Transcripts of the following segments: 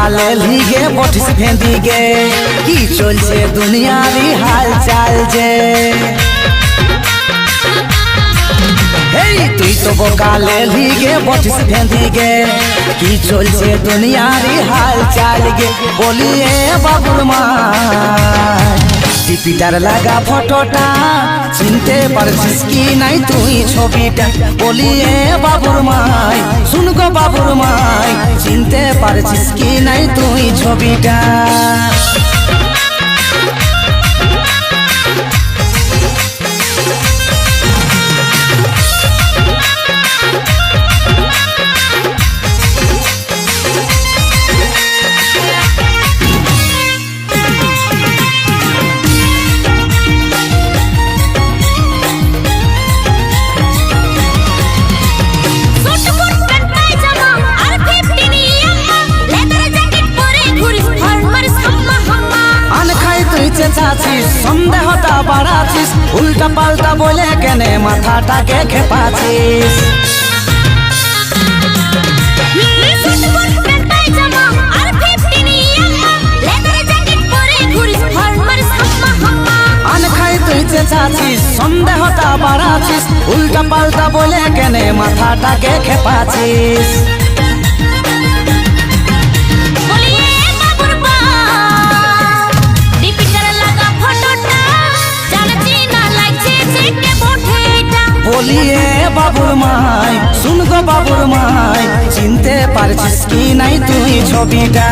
বকালে লিগে বটিস ভেঁদিগে কি চলছে দুনিয়ারি হাল চাল যে হেই তুই তো বকালে লিগে বটিস ভেঁদিগে কি চলছে দুনিয়ারি হাল চাল গে বলিয়ে বাবুর মা টিপিটার লাগা ফটোটা চিনতে পারছিস কি নাই তুই ছবিটা বলিয়ে বাবুর মাই শুন গো বাবুর মাই চিনতে পারছিস কি নাই তুই ছবিটা চেঁচাছিস সন্দেহটা বাড়াছিস উল্টা পাল্টা বলে কেনে মাথাটাকে খেপাছিস আনখাই তুই চেঁচাছিস সন্দেহটা বাড়াছিস উল্টা পাল্টা বলে কেনে মাথাটাকে খেপাছিস বলিয়ে বাবুর মাই শুন গো বাবুর মাই চিনতে পারছিস কি নাই তুই ছবিটা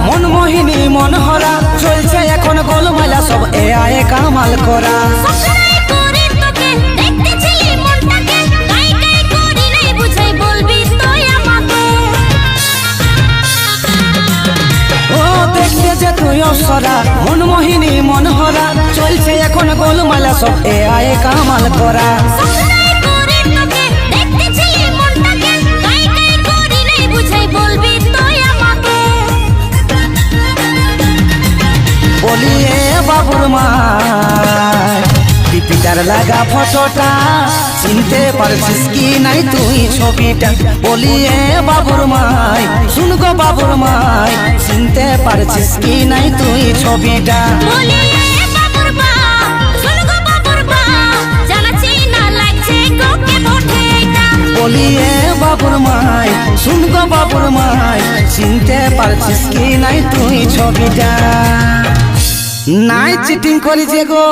মনমোহিনী মনহরা চলছে এখন গোলমালা সব এআই কামাল করা ও দেখতে যে তুই অসরা মনমোহিনী মনহরা চলছে এখন গোলমালা সব এআই কামাল করা বলিয়ে বাবুর মাই টিপিটার লাগা ফটোটা চিনতে পারছিস কি নাই তুই ছবিটা বলিয়ে বাবুর মাই শুন গো বাবুর মাই চিনতে পারছিস কি নাই তুই ছবিটা বলিয়ে বাবুর মাই শুন গো বাবুর মাই চিনতে পারছিস কি নাই তুই ছবিটা নাই চিটিং করিছে গো।